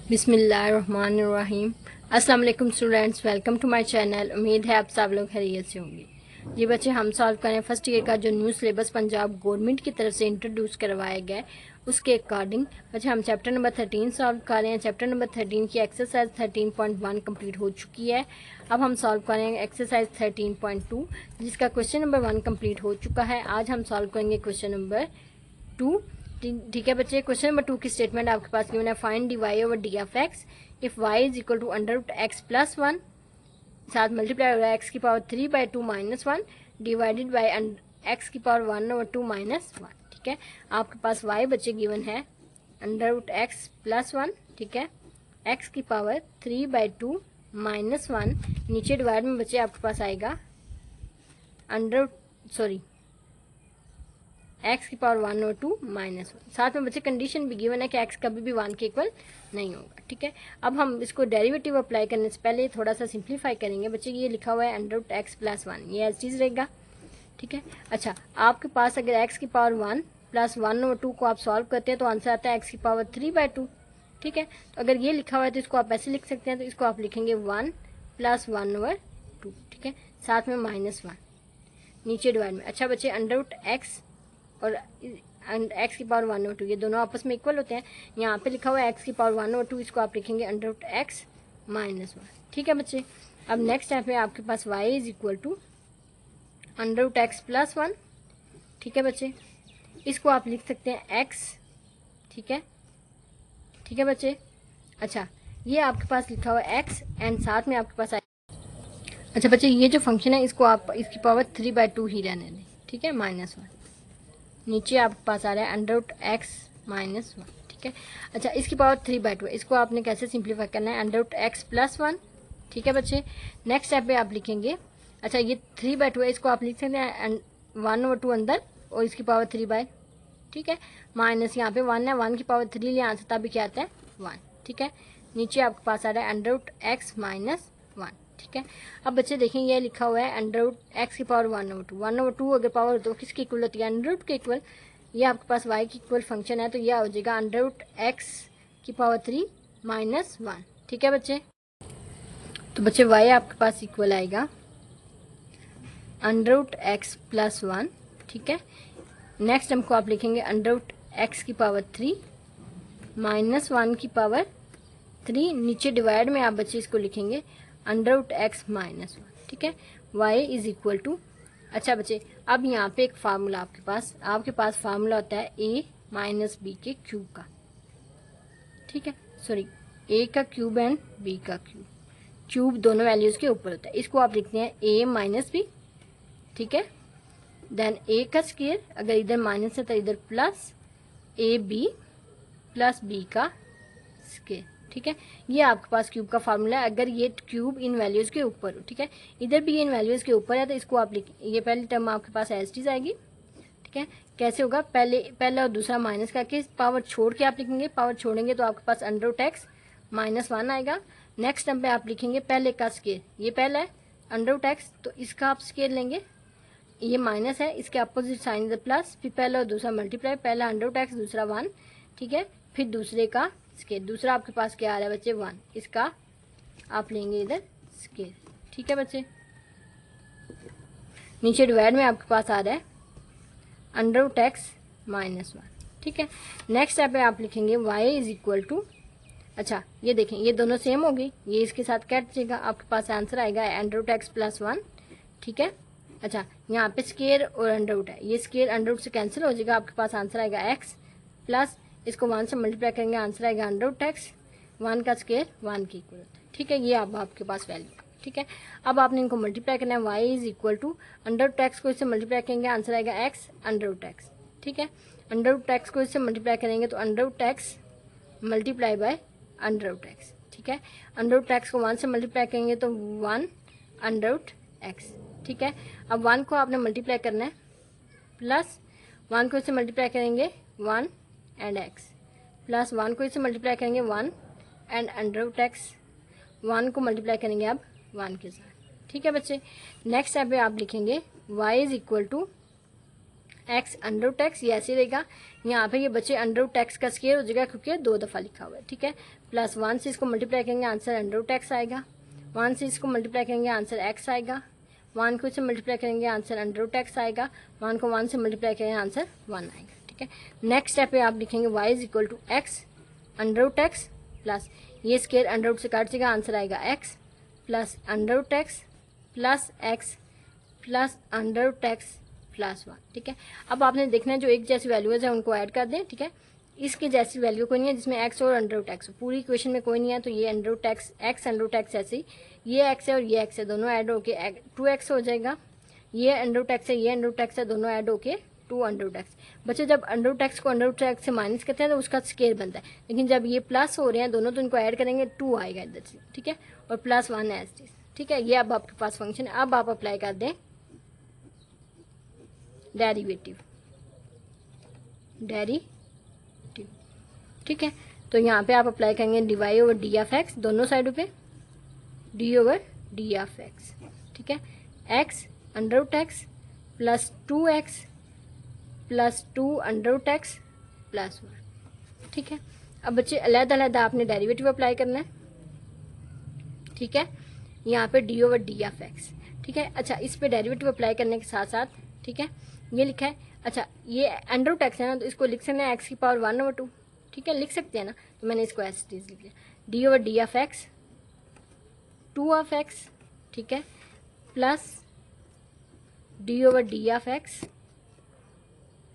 बिस्मिल्लाहिर्रहमानिर्रहीम। अस्सलाम वालेकुम students, welcome to my channel. उम्मीद है आप सब लोग खैरियत से होंगे। जी बच्चे, हम सॉल्व करें फर्स्ट ईयर का जो न्यू सिलेबस पंजाब गवर्नमेंट की तरफ से इंट्रोड्यूस करवाया गया है उसके अकॉर्डिंग बच्चे हम चैप्टर नंबर 13 सॉल्व कर रहे हैं। चैप्टर नंबर 13 की एक्सरसाइज 13.1 कंप्लीट हो चुकी है। अब हम सॉल्व करेंगे एक्सरसाइज 13.2 जिसका क्वेश्चन नंबर 1 कंप्लीट हो चुका है। आज हम सॉल्व करेंगे क्वेश्चन नंबर 2। ठीक है बच्चे, क्वेश्चन नंबर 2 की स्टेटमेंट आपके पास गिवन है। Find d Y over D of x if y is equal to under root x plus 1 साथ मल्टीप्लाई हो रहा है एक्स की power 3/2 minus 1 divided by x की पावर 1/2 माइनस 1। ठीक है, आपके पास वाई बच्चे गिवन है अंडर रूट एक्स प्लस 1। ठीक है, एक्स की पावर 3/2 माइनस 1, नीचे डिवाइड में बच्चे आपके पास आएगा एक्स की पावर 1/2 माइनस 1। साथ में बच्चे कंडीशन भी गिवन है कि एक्स कभी भी 1 के इक्वल नहीं होगा। ठीक है, अब हम इसको डेरिवेटिव अप्लाई करने से पहले थोड़ा सा सिंप्लीफाई करेंगे। बच्चे ये लिखा हुआ है अंडर रूट एक्स प्लस 1, ये ऐसी चीज़ रहेगा। ठीक है, अच्छा आपके पास अगर एक्स की पावर 1 प्लस 1/2 को आप सॉल्व करते हैं तो आंसर आता है एक्स की पावर 3/2। ठीक है, तो अगर ये लिखा हुआ है तो इसको आप ऐसे लिख सकते हैं, तो इसको आप लिखेंगे 1 प्लस 1/2। ठीक है, साथ में माइनस 1 नीचे डिवाइड में। अच्छा बच्चे, अंडर रूट एक्स और एक्स की पावर 1/2 ये दोनों आपस में इक्वल होते हैं। यहाँ पे लिखा हुआ है एक्स की पावर 1/2, इसको आप लिखेंगे अंडर रूट एक्स माइनस 1। ठीक है बच्चे, अब नेक्स्ट स्टेप है आपके पास y is equal to under root x plus 1। ठीक है बच्चे, इसको आप लिख सकते हैं x। ठीक है बच्चे, अच्छा ये आपके पास लिखा हुआ है x एंड साथ में आपके पास अच्छा बच्चे, ये जो फंक्शन है इसको आप इसकी पावर 3/2 ही रहने दें। ठीक है, माइनस 1 नीचे आपके पास आ रहा है अंडर रूट एक्स माइनस 1। ठीक है, अच्छा इसकी पावर 3/2, इसको आपने कैसे सिंप्लीफाई करना है, अंडर रूट एक्स प्लस 1। ठीक है बच्चे, नेक्स्ट स्टेप पे आप लिखेंगे, अच्छा ये 3/2 है, इसको आप लिख सकते हैं 1/2 अंदर और इसकी पावर 3/। ठीक है, माइनस यहाँ पे 1 है, 1 की पावर 3 ले आंसर तभी क्या आता है 1। ठीक है, नीचे आपके पास आ रहा है अंडर रूट एक्स माइनस 1। ठीक है, अब बच्चे देखें ये लिखा हुआ है अंडर रूट एक्स की पावर 1/2 अगर पावर तो किसकी इक्वल होती है, अंडर रूट के इक्वल। ये आपके पास y की इक्वल फंक्शन है तो यह हो जाएगा अंडर रूट एक्स की पावर 3 माइनस 1। ठीक है बच्चे, तो बच्चे y आपके पास इक्वल आएगा अंडर रूट एक्स प्लस 1। ठीक है, नेक्स्ट हमको आप लिखेंगे अंडर रूट एक्स की पावर 3 माइनस 1 की पावर 3, नीचे डिवाइड में आप बच्चे इसको लिखेंगे अंडर रूट एक्स माइनस 1। ठीक है, y इज इक्वल टू, अच्छा बच्चे अब यहाँ पे एक फार्मूला आपके पास फार्मूला होता है a माइनस बी के क्यूब का। ठीक है, सॉरी a का क्यूब एंड b का क्यूब दोनों वैल्यूज के ऊपर होता है, इसको आप लिखते हैं a माइनस बी। ठीक है, देन a का स्क्वायर, अगर इधर माइनस है तो इधर plus a b plus b का स्क्वायर। ठीक है, ये आपके पास क्यूब का फार्मूला है अगर ये क्यूब इन वैल्यूज के ऊपर हो। ठीक है, इधर भी इन वैल्यूज के ऊपर है तो इसको आप लिख, ये पहली टर्म आपके पास एज इट इज आएगी। ठीक है, कैसे होगा, पहला और दूसरा माइनस करके पावर छोड़ के आप लिखेंगे, पावर छोड़ेंगे तो आपके पास अंडर रूट एक्स माइनस 1 आएगा। नेक्स्ट टर्म पे आप लिखेंगे पहले का स्केयर, ये पहला है अंडर रूट एक्स तो इसका आप स्केयर लेंगे, ये माइनस है इसके अपोजिट साइन इधर प्लस, फिर पहला और दूसरा मल्टीप्लाई, पहला अंडर रूट एक्स दूसरा 1। ठीक है, फिर दूसरे का स्केयर, दूसरा आपके पास क्या आ रहा है बच्चे 1, इसका आप लेंगे इधर स्केयर। ठीक है बच्चे, नीचे डिवाइड में आपके पास आ रहा है अंडर रूट एक्स माइनस 1। ठीक है, नेक्स्ट स्टेप पे आप लिखेंगे y इज इक्वल टू, अच्छा ये देखें ये दोनों सेम हो गई, ये इसके साथ कट जाएगा, आपके पास आंसर आएगा अंडर रूट एक्स प्लस 1। ठीक है, अच्छा यहाँ पे स्केयर और अंडर रूट है, ये स्केयर अंडर रूट से कैंसिल हो जाएगा, आपके पास आंसर आएगा एक्स प्लस इसको 1 से मल्टीप्लाई करेंगे, आंसर आएगा अंडर रूट एक्स, 1 का स्केयर 1 की इक्वल होता है। ठीक है, ये अब आपके पास वैल्यू। ठीक है, अब आपने इनको मल्टीप्लाई करना है, y is equal to under root x को इससे मल्टीप्लाई करेंगे, आंसर आएगा एक्स अंडर रूट एक्स। ठीक है, अंडर रूट एक्स को इससे मल्टीप्लाई करेंगे तो under root x multiply by under root x. ठीक है, अंडर रूट एक्स को 1 से मल्टीप्लाई करेंगे तो 1 अंडर रूट एक्स। ठीक है, अब 1 को आपने मल्टीप्लाई करना है प्लस 1 को इससे मल्टीप्लाई करेंगे 1 एंड एक्स, प्लस 1 को इससे मल्टीप्लाई करेंगे 1 एंड अंडर रूट एक्स, 1 को मल्टीप्लाई करेंगे अब 1 के साथ। ठीक है बच्चे, नेक्स्ट स्टेप पे आप लिखेंगे y is equal to x under root x, ये ऐसे रहेगा। यहाँ पे ये बच्चे अंडर रूट एक्स का स्क्वायर हो जाएगा क्योंकि 2 दफ़ा लिखा हुआ है, ठीक है। प्लस 1 से इसको मल्टीप्लाई करेंगे आंसर अंडर रूट एक्स आएगा। 1 से इसको मल्टीप्लाई करेंगे आंसर एक्स आएगा। 1 को इससे मल्टीप्लाई करेंगे आंसर अंडर रूट एक्स आएगा। 1 को 1 से मल्टीप्लाई करेंगे आंसर 1 आएगा, ठीक है। नेक्स्ट स्टेप पे आप लिखेंगे y is equal to x under root x plus ये स्क्वायर अंडर रूट से काट जाएगा, आंसर आएगा x plus under root x plus x plus under root x plus 1, ठीक है। अब आपने देखना है जो एक जैसी वैल्यूज है उनको ऐड कर दें, ठीक है। इसके जैसी वैल्यू कोई नहीं है जिसमें x और अंडर रूट एक्स, पूरी इक्वेशन में कोई नहीं है, तो ये under root x x under root x ऐसे ही, ये x है और ये x है, दोनों ऐड होके 2x हो जाएगा। ये अंडर रूट एक्स है, ये अंडर रूट एक्स है, दोनों ऐड होके 2 अंडर रूट एक्स। बच्चे जब अंडर रूट एक्स को अंडर रूट एक्स से माइनस करते हैं तो उसका स्क्वायर बनता है, लेकिन जब ये प्लस हो रहे हैं दोनों तो इनको ऐड करेंगे 2 आएगा इधर से, ठीक है, और प्लस 1 है, ठीक है। ये अब आपके पास फंक्शन है। अब आप अप्लाई कर दें डेरिवेटिव, ठीक है। तो यहाँ पे आप अप्लाई करेंगे d y over D of x दोनों साइडों पे, d over D of x, ठीक है। X under root x plus 2x plus 2 under root x plus 1, ठीक है। अब बच्चे अलग-अलग आपने डेरिवेटिव अप्लाई करना है, ठीक है। यहाँ पे d over D of x, ठीक है। अच्छा, इस पे डेरिवेटिव अप्लाई करने के साथ साथ, ठीक है, ये लिखा है। अच्छा, ये अंडर रूट एक्स है ना, तो इसको लिख सकते हैं एक्स की पावर 1/2, ठीक है, लिख सकते हैं ना, तो मैंने इसको एस टी लिख लिया। D over D of x 2 of x, ठीक है, plus D over D of x,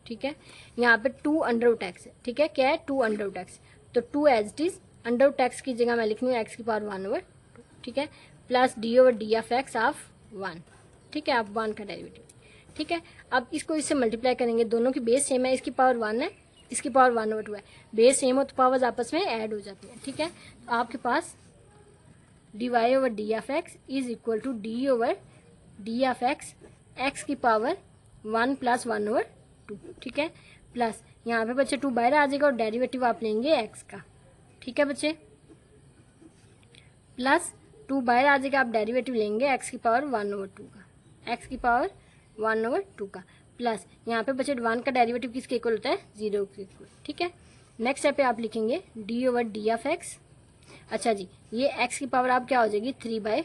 ठीक है। यहाँ पे 2 अंडर रूट एक्स है, ठीक है, क्या है 2 अंडर रूट एक्स, तो 2 as it is under root x की जगह मैं लिख लूँ एक्स की पावर 1/2, ठीक है, plus D over D of x of 1, ठीक है, आप 1 का डेरिवेटिव, ठीक है। अब इसको इससे मल्टीप्लाई करेंगे, दोनों की बेस सेम है, इसकी पावर 1 है, इसकी पावर 1/2 है, बेस सेम हो तो पावर्स आपस में ऐड हो जाती है, ठीक है। तो आपके पास D Y over D of x is equal to D over D of X X की पावर 1 प्लस 1/2, ठीक है, प्लस यहाँ पे बच्चे 2 बाहर आ जाएगा और डेरिवेटिव आप लेंगे एक्स का, ठीक है बच्चे, प्लस 2 बाहर आ जाएगा, आप डेरिवेटिव लेंगे एक्स की पावर 1/2 का, एक्स की पावर 1/2 का, प्लस यहाँ पे बच्चे 1 का डेरिवेटिव किसके इक्वल होता है 0 के इक्वल, ठीक है। नेक्स्ट स्टेप पे आप लिखेंगे D over D of x. अच्छा जी, ये एक्स की पावर आप क्या हो जाएगी 3/2,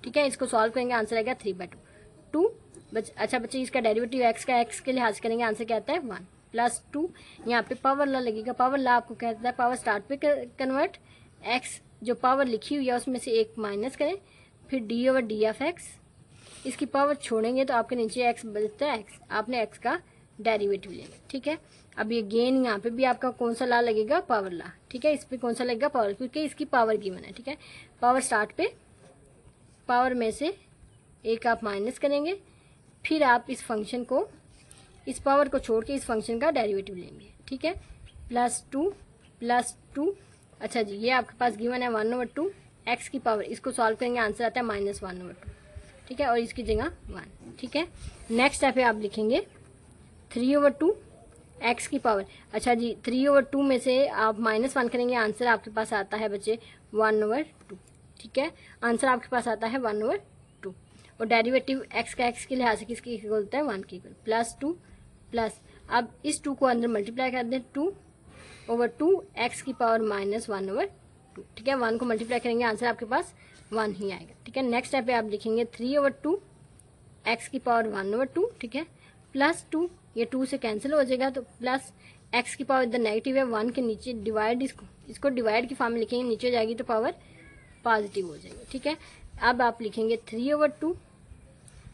ठीक है, इसको सॉल्व करेंगे आंसर आएगा 3/2। अच्छा बच्चे, इसका डेरिवेटिव एक्स का एक्स के लिहाज करेंगे, आंसर क्या आता है 1 प्लस 2, यहाँ पे पावर ला लगेगा, पावर ला आपको कहता है पावर स्टार्ट पे कन्वर्ट, एक्स जो पावर लिखी हुई है उसमें से एक माइनस करें, फिर D over D of x, इसकी पावर छोड़ेंगे तो आपके नीचे एक्स बचता है एक्स, आपने एक्स का डेरिवेटिव लेना, ठीक है। अब ये गेन यहाँ पे भी आपका कौन सा ला लगेगा पावर ला, ठीक है, इस पे कौन सा लगेगा पावर, क्योंकि इसकी पावर गिवन है, ठीक है। पावर स्टार्ट पे पावर में से एक आप माइनस करेंगे, फिर आप इस फंक्शन को, इस पावर को छोड़ के इस फंक्शन का डेरिवेटिव लेंगे, ठीक है, प्लस 2, अच्छा जी, ये आपके पास गिवन है 1/2 एक्स की पावर, इसको सॉल्व करेंगे आंसर आता है -1/2, ठीक है, और इसकी जगह 1, ठीक है। नेक्स्ट स्टेप पे आप लिखेंगे 3/2 एक्स की पावर, अच्छा जी 3/2 में से आप -1 करेंगे, आंसर आपके पास आता है बच्चे 1/2, ठीक है, आंसर आपके पास आता है 1/2, और डेरिवेटिव एक्स का एक्स के लिहाज से किसके इक्वल होता है 1 के इक्वल, प्लस 2 प्लस, अब इस 2 को अंदर मल्टीप्लाई कर दें 2/2 एक्स की पावर -1/2, ठीक है, 1 को मल्टीप्लाई करेंगे आंसर आपके पास 1 ही आएगा, ठीक है। नेक्स्ट स्टेप पे आप लिखेंगे 3/2 एक्स की पावर 1/2, ठीक है, प्लस 2, ये 2 से कैंसिल हो जाएगा तो प्लस एक्स की पावर इधर नेगेटिव है, 1 के नीचे डिवाइड, इसको डिवाइड की फॉर्म में लिखेंगे, नीचे जाएगी तो पावर पॉजिटिव हो जाएगी, ठीक है। अब आप लिखेंगे 3/2,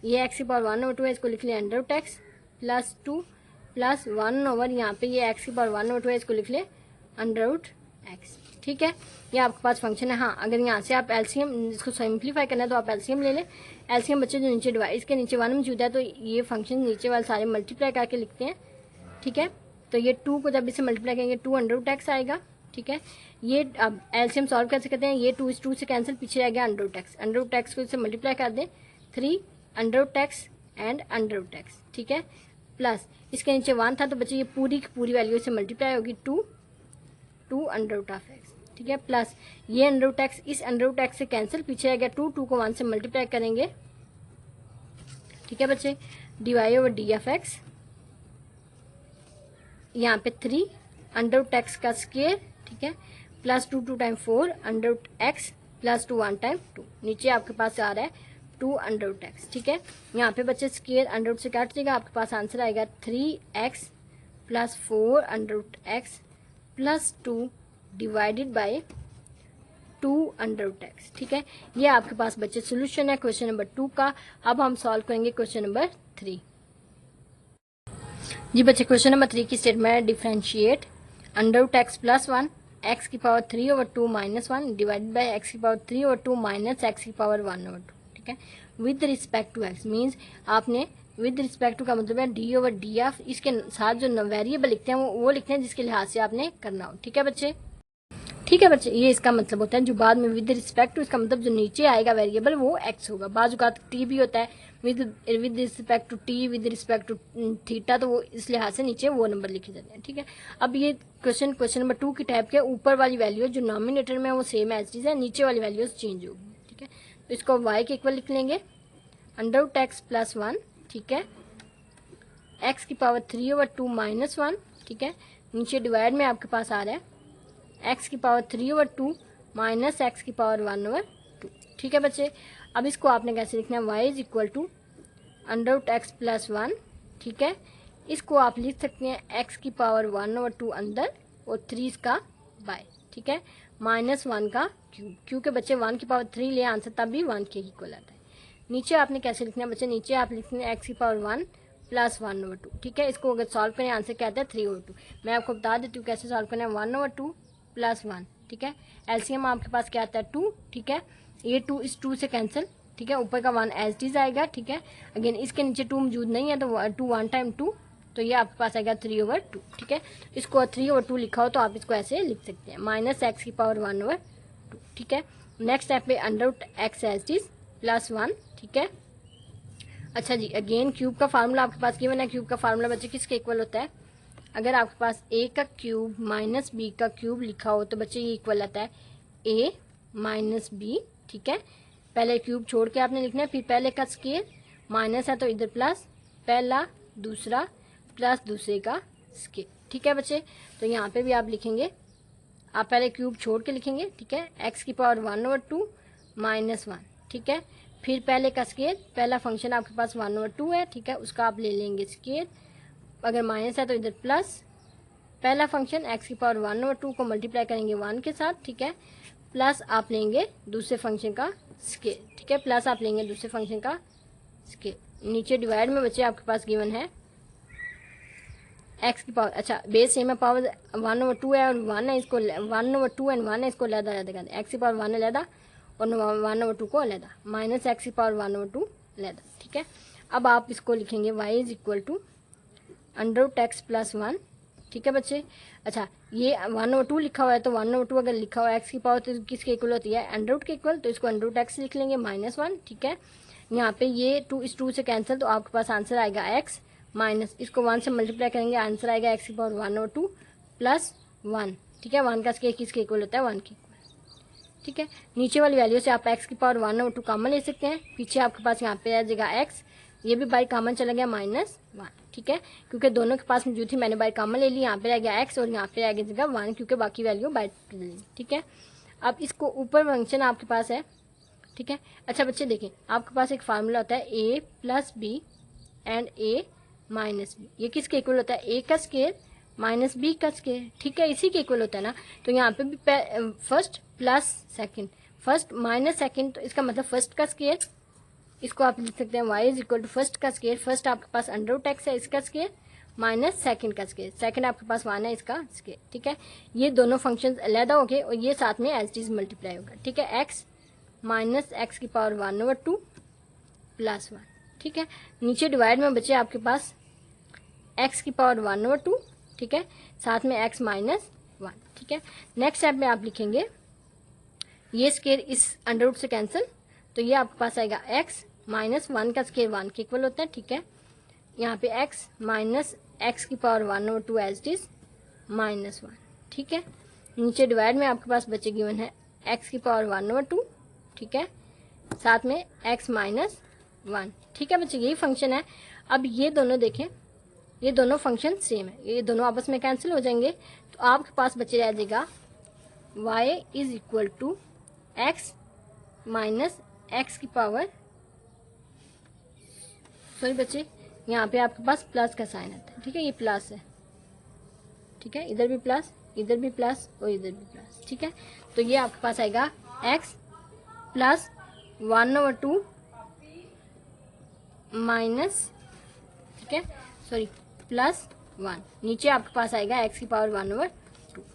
ये एक्स की पावर 1/2 है, इसको लिख लें under root x plus 2 plus 1 over, यहाँ पे ये एक्स की पावर 1/2 है, इसको लिख लें अंडर रूट एक्स, ठीक है। ये आपके पास फंक्शन है। हाँ, अगर यहाँ से आप एलसीएम, इसको सिंप्लीफाई करना है तो आप एलसीएम ले लें। एलसीएम बच्चे जो नीचे डिवाइड, इसके नीचे 1 मौजूद है तो ये फंक्शन नीचे वाले सारे मल्टीप्लाई करके लिखते हैं, ठीक है। तो ये 2 को जब इसे मल्टीप्लाई करेंगे 2 अंडर रूट एक्स आएगा, ठीक है। ये अब एलसीएम सॉल्व कैसे करते हैं, ये 2 इस 2 से कैंसिल, पीछे आ गया under root x, under root x को इससे मल्टीप्लाई कर दें 3 under root x and under root x, ठीक है, प्लस इसके नीचे 1 था तो बच्चे ये पूरी की पूरी वैल्यू से मल्टीप्लाई होगी 2 अंडर रूट ऑफ एक्स, ठीक है, प्लस ये अंडर रूट एक्स इस अंडर रूट एक्स से कैंसिल, पीछे आ गया 2 को 1 से मल्टीप्लाई करेंगे, ठीक है बच्चे, d Y over D of x यहाँ पे 3 अंडर रूट एक्स का स्क्वायर, ठीक है, plus 2 time 4 under root x plus 2 1 time 2, नीचे आपके पास आ रहा है 2 अंडर रूट एक्स, ठीक है। यहाँ पे बच्चे स्क्वायर अंडर रूट से काट देगा, आपके पास आंसर आएगा 3x plus 4 under root x plus 2 divided by 2 under root x, ठीक है। ये आपके पास बच्चे सोल्यूशन है क्वेश्चन नंबर 2 का। अब हम सॉल्व करेंगे क्वेश्चन नंबर 3। जी बच्चे क्वेश्चन नंबर 3 की स्टेटमेंट है differentiate under root x plus 1 X की power 3/2 minus 1 divided by x की पावर 3/2 माइनस एक्स की पावर 1/2, ठीक है, with respect to X. Means आपने विद रिस्पेक्ट टू का मतलब है d/df, इसके साथ जो वेरिएबल लिखते हैं वो लिखते हैं जिसके लिहाज से आपने करना हो, ठीक है बच्चे। ठीक है बच्चे, ये इसका मतलब होता है जो बाद में विद रिस्पेक्ट टू, इसका मतलब जो नीचे आएगा वेरिएबल वो एक्स होगा। बाजू का टी भी होता है with respect to t, with respect to theta, तो वो इस लिहाज से नीचे वो नंबर लिखे जाते हैं, ठीक है। अब ये क्वेश्चन नंबर 2 की टाइप के ऊपर वाली वैल्यू जो नॉमिनेटर में वो सेम एज इट है, नीचे वाली वैल्यूज चेंज होगी, ठीक है। तो इसको y के इक्वल लिख लेंगे अंडर रूट एक्स प्लस 1, ठीक है, एक्स की पावर 3/2 माइनस 1, ठीक है, नीचे डिवाइड में आपके पास आ रहा है एक्स की पावर 3/2 माइनस एक्स की पावर 1/2, ठीक है बच्चे। अब इसको आपने कैसे लिखना है, y is equal to under root x plus 1, ठीक है, इसको आप लिख सकते हैं एक्स की पावर 1/2 अंदर और 3 का बाय, ठीक है, माइनस 1 का क्यूब, क्योंकि बच्चे 1 की पावर 3 ले आंसर तब भी 1 के इक्वल आता है। नीचे आपने कैसे लिखना है बच्चे, नीचे आप लिखते हैं एक्स की पावर 1 प्लस 1/2, ठीक है। इसको अगर सॉल्व करें आंसर क्या आता है 3/2। मैं आपको बता देती हूँ कैसे सॉल्व करना है, 1/2 प्लस 1, ठीक है, एलसीएम आपके पास क्या आता है 2, ठीक है, ये 2 इस 2 से कैंसिल, ठीक है, ऊपर का 1 एज इट आएगा, ठीक है, अगेन इसके नीचे 2 मौजूद नहीं है तो 2 1 टाइम 2, तो ये आपके पास आएगा 3/2, ठीक है। इसको 3/2 लिखा हो तो आप इसको ऐसे लिख सकते हैं माइनस एक्स की पावर 1/2, ठीक है। नेक्स्ट स्टेप पे under root x as it plus 1, ठीक है। अच्छा जी, अगेन क्यूब का फार्मूला आपके पास गिवन है। क्यूब का फार्मूला बच्चे किसके इक्वल होता है, अगर आपके पास a का क्यूब माइनस बी का क्यूब लिखा हो तो बच्चे ये इक्वल आता है a माइनस बी, ठीक है। पहले क्यूब छोड़ के आपने लिखना है, फिर पहले का स्केयर, माइनस है तो इधर प्लस, पहला दूसरा प्लस दूसरे का स्केयर, ठीक है बच्चे। तो यहाँ पे भी आप लिखेंगे, आप पहले क्यूब छोड़ के लिखेंगे, ठीक है, एक्स की पावर 1/2 माइनस 1, ठीक है, फिर पहले का स्केयर, पहला फंक्शन आपके पास 1/2 है, ठीक है, उसका आप ले लेंगे स्केयर, अगर माइनस है तो इधर प्लस, पहला फंक्शन एक्स की पावर 1/2 को मल्टीप्लाई करेंगे 1 के साथ, ठीक है, प्लस आप लेंगे दूसरे फंक्शन का स्केयर, ठीक है, प्लस आप लेंगे दूसरे फंक्शन का स्केयर। नीचे डिवाइड में बच्चे आपके पास गिवन है एक्स की पावर, अच्छा बेस सेम है, पावर 1/2 है और 1 है, इसको 1/2 एंड 1 है, इसको अलग अलग कर, एक्स की पावर 1 अलग और 1/2 को अलग, माइनस एक्स की पावर 1/2 अलग, ठीक है। अब आप इसको लिखेंगे y is equal to under root x plus 1, ठीक है बच्चे। अच्छा ये 1/2 लिखा हुआ है तो 1/2 अगर लिखा हुआ है एक्स की पावर तो किसके इक्वल होती है, अंडर रूट के इक्वल, तो इसको अंडर रूट एक्स लिख लेंगे माइनस 1, ठीक है। यहाँ पे ये 2 इस 2 से कैंसिल, तो आपके पास आंसर आएगा एक्स माइनस, इसको 1 से मल्टीप्लाई करेंगे, आंसर आएगा एक्स की पावर 1/2 प्लस 1, ठीक है, 1 का स्केयर किसके इक्वल होता है 1 के इक्वल, ठीक है। नीचे वाली वैल्यू से आप एक्स की पावर 1/2 कॉमन ले सकते हैं, पीछे आपके पास यहाँ पे आ जाएगा एक्स, ये भी बाई कॉमन चला गया माइनस 1, ठीक है, क्योंकि दोनों के पास मौजूद थी मैंने बाई कॉमन ले ली, यहाँ पे रह गया एक्स और यहाँ पे रह गया जगह 1 क्योंकि बाकी वैल्यू बाई ले ली, ठीक है। अब इसको ऊपर फंक्शन आपके पास है, ठीक है। अच्छा बच्चे देखें, आपके पास एक फार्मूला होता है a plus b and a minus b, ये किसके इक्वल होता है, a का स्केयर माइनस बी का स्केयर, ठीक है, इसी के इक्वल होता है ना। तो यहाँ पे भी first plus second, first minus second, तो इसका मतलब फर्स्ट का स्केयर, इसको आप लिख सकते हैं y is equal to first का स्केयर, फर्स्ट आपके पास अंडर रूट एक्स है इसका स्केयर माइनस सेकंड का स्केयर, सेकंड आपके पास 1 है इसका स्केयर, ठीक है। ये दोनों फंक्शंस अलग हो गए और ये साथ में एज इट इज मल्टीप्लाई होगा, ठीक है, x माइनस एक्स की पावर 1/2 प्लस 1, ठीक है। नीचे डिवाइड में बचे आपके पास x की पावर 1/2, ठीक है, साथ में x माइनस 1, ठीक है। नेक्स्ट स्टेप में आप लिखेंगे ये स्केयर इस अंडर रूट से कैंसिल, तो ये आपके पास आएगा x माइनस 1 का स्केयर 1 के इक्वल होता है, ठीक है। यहाँ पे x माइनस एक्स की power 1/2 as it is minus 1, ठीक है। नीचे डिवाइड में आपके पास बचे गिवन है x की पावर 1/2, ठीक है, साथ में x माइनस 1, ठीक है बच्चे, यही फंक्शन है। अब ये दोनों देखें, ये दोनों फंक्शन सेम है, ये दोनों आपस में कैंसिल हो जाएंगे। तो आपके पास बचे रह जाएगा y is equal to x minus x की पावर, सॉरी बच्चे यहाँ पे आपके पास प्लस का साइन आता है, ठीक है, ये प्लस है, ठीक है, इधर भी प्लस, इधर भी प्लस और इधर भी प्लस, ठीक है। तो ये आपके पास आएगा x प्लस 1/2 माइनस, ठीक है, सॉरी प्लस 1, नीचे आपके पास आएगा x की पावर 1/2,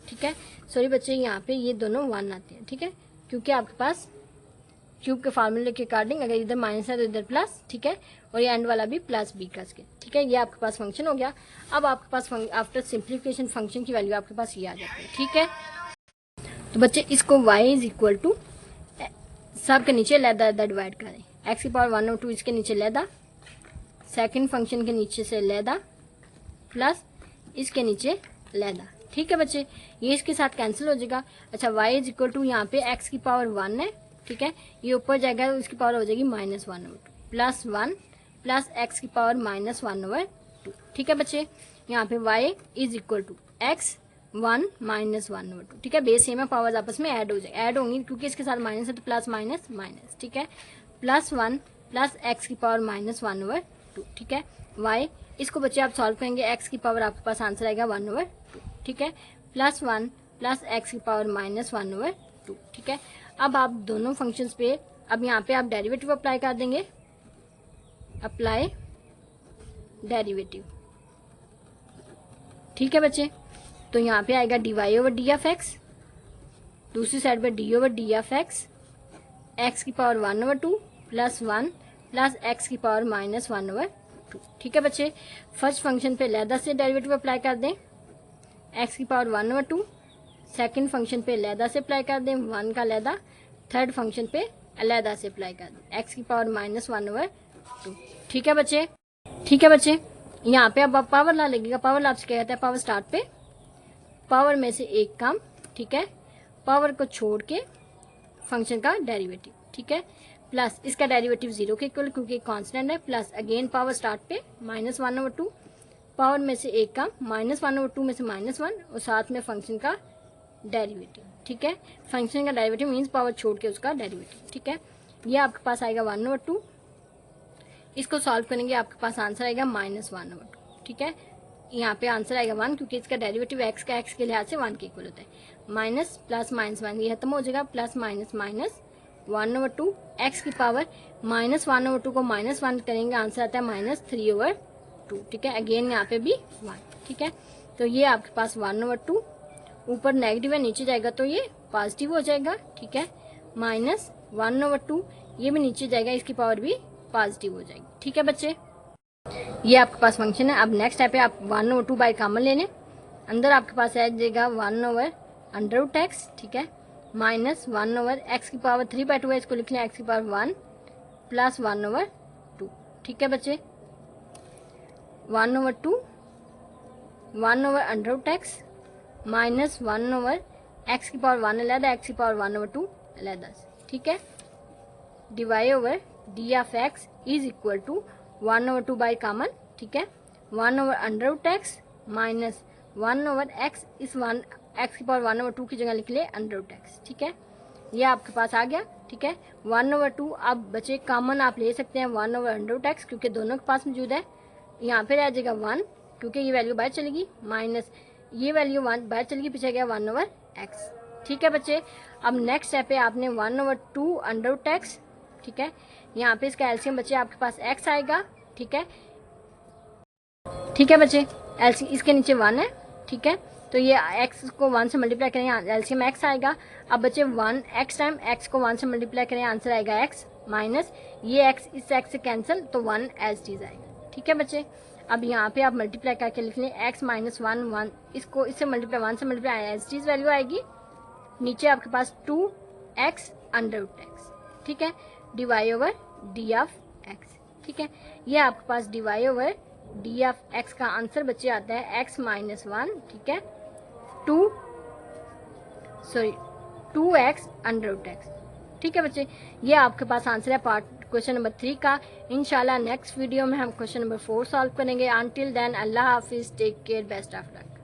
ठीक है। सॉरी बच्चे यहाँ पे ये दोनों 1 आते हैं, ठीक है, क्योंकि आपके पास क्यूब के फार्मूले के अकॉर्डिंग अगर इधर माइनस है तो इधर प्लस, ठीक है, और ये एंड वाला भी प्लस बी कस के, ठीक है। ये आपके पास फंक्शन हो गया। अब आपके पास आफ्टर सिंप्लीफिकेशन फंक्शन की वैल्यू आपके पास ये आ जाती है, ठीक है। तो बच्चे इसको y इज इक्वल टू सब के नीचे लैदा डिवाइड करें, x की पावर 1/2 इसके नीचे लैदा, सेकंड फंक्शन के नीचे से लैदा प्लस इसके नीचे लैदा, ठीक है बच्चे, ये इसके साथ कैंसिल हो जाएगा। अच्छा y इज इक्वल टू यहाँ पे x की पावर 1 है, ठीक है, ये ऊपर जाएगा तो इसकी पावर हो जाएगी -1/2 प्लस 1 प्लस x की पावर -1/2, ठीक है बच्चे। यहाँ पे y is equal to x 1 -1/2, ठीक है, बेस सेम है, पावर्स आपस में ऐड हो जाए, ऐड होंगी क्योंकि इसके साथ माइनस है तो प्लस माइनस माइनस, ठीक है, प्लस 1 प्लस x की पावर -1/2, ठीक है। y इसको बच्चे आप सॉल्व करेंगे, x की पावर आपके पास आंसर आएगा 1/2, ठीक है, प्लस 1 प्लस x की पावर -1/2, ठीक है। अब आप दोनों फंक्शंस पे अब यहाँ पे आप डेरिवेटिव अप्लाई कर देंगे, अप्लाई डेरिवेटिव, ठीक है बच्चे। तो यहाँ पे आएगा dy over D of x, दूसरी साइड पे d over D of x, x की पावर 1/2 प्लस 1 प्लस x की पावर -1/2, ठीक है बच्चे। फर्स्ट फंक्शन पे लैदा से डेरिवेटिव अप्लाई कर दें, x की पावर 1/2, सेकंड फंक्शन पे लैदा से अप्लाई कर दें 1 का लैदा, थर्ड फंक्शन पे अलहदा से अप्लाई कर दें x की पावर -1/2, ठीक है बच्चे, ठीक है बच्चे। यहाँ पे अब पावर ला लगेगा, पावर ला से क्या कहता है, पावर स्टार्ट पे पावर में से एक कम, ठीक है, पावर को छोड़ के फंक्शन का डेरिवेटिव, ठीक है, प्लस इसका डेरिवेटिव 0 के इक्वल क्योंकि कांस्टेंट है, प्लस अगेन पावर स्टार्ट पे -1/2, पावर में से एक कम -1/2 में से -1 और साथ में फंक्शन का डेरिवेटिव, ठीक है, फंक्शन का डेरिवेटिव मीन्स पावर छोड़ के उसका डेरिवेटिव, ठीक है। ये आपके पास आएगा 1/2, इसको सॉल्व करेंगे आपके पास आंसर आएगा -1/2, ठीक है। यहाँ पे आंसर आएगा 1 क्योंकि इसका डेरिवेटिव x का x के लिहाज से 1 के इक्वल होता है, माइनस प्लस माइनस माइनस ये खत्म हो जाएगा, प्लस माइनस माइनस 1/2, x की पावर -1/2 को -1 करेंगे आंसर आता है -3/2, ठीक है, अगेन यहाँ पे भी 1, ठीक है। तो ये आपके पास 1/2 ऊपर नेगेटिव है नीचे जाएगा तो ये पॉजिटिव हो जाएगा, ठीक है, -1/2 ये भी नीचे जाएगा इसकी पावर भी पॉजिटिव हो जाएगी, ठीक है बच्चे। ये आपके पास फंक्शन है। अब नेक्स्ट स्टेप है आप 1/2 बाय कॉमन लेने, अंदर आपके पास आ जाएगा 1/√x, ठीक है, -1/x की पावर 3/2 है, इसको लिख लें x की पावर 1 प्लस 1/2, ठीक है बच्चे, 1/2 1/√x माइनस 1/x की पावर 1 अलहदा, x की पावर 1/2 अलहदा, ठीक है, divide over D of x is equal to 1/2 by common, ठीक है, 1/√x माइनस 1/x, इस 1 x की पावर 1/2 की जगह लिख ले √x, ठीक है, ये आपके पास आ गया, ठीक है। 1/2 अब बचे कॉमन आप ले सकते हैं 1/√x क्योंकि दोनों के पास मौजूद है, यहाँ पे रह जाएगा 1 क्योंकि ये वैल्यू बाहर चलेगी, माइनस ये वैल्यू 1 बाहर चलेगी, पीछे गया 1/x, ठीक है बच्चे। अब नेक्स्ट स्टेप पे आपने 1/2 √x, ठीक है, यहाँ पे इसका एलसीएम बच्चे आपके पास x आएगा, ठीक है, ठीक है बच्चे, एलसीएम इसके नीचे 1 है, ठीक है, तो ये x को 1 से मल्टीप्लाई करें एलसीएम x आएगा। अब बच्चे 1x टाइम x को 1 से मल्टीप्लाई करें आंसर आएगा x, माइनस ये x इस x से कैंसिल तो 1 एज चीज आएगा, ठीक है बच्चे। अब यहाँ पे आप मल्टीप्लाई करके लिख लें x माइनस 1 इसको इससे मल्टीप्लाई 1 से मल्टीप्लाई एज चीज वैल्यू आएगी, नीचे आपके पास 2x/√x, ठीक है, divide over D of x, ठीक है, ये आपके पास divide over D of x का आंसर बच्चे आता है x माइनस 1, ठीक है, 2x/√x, ठीक है बच्चे, ये आपके पास आंसर है पार्ट क्वेश्चन नंबर 3 का। इंशाल्लाह नेक्स्ट वीडियो में हम क्वेश्चन नंबर 4 सॉल्व करेंगे। अनटिल देन अल्लाह हाफिज़, take care, best of luck.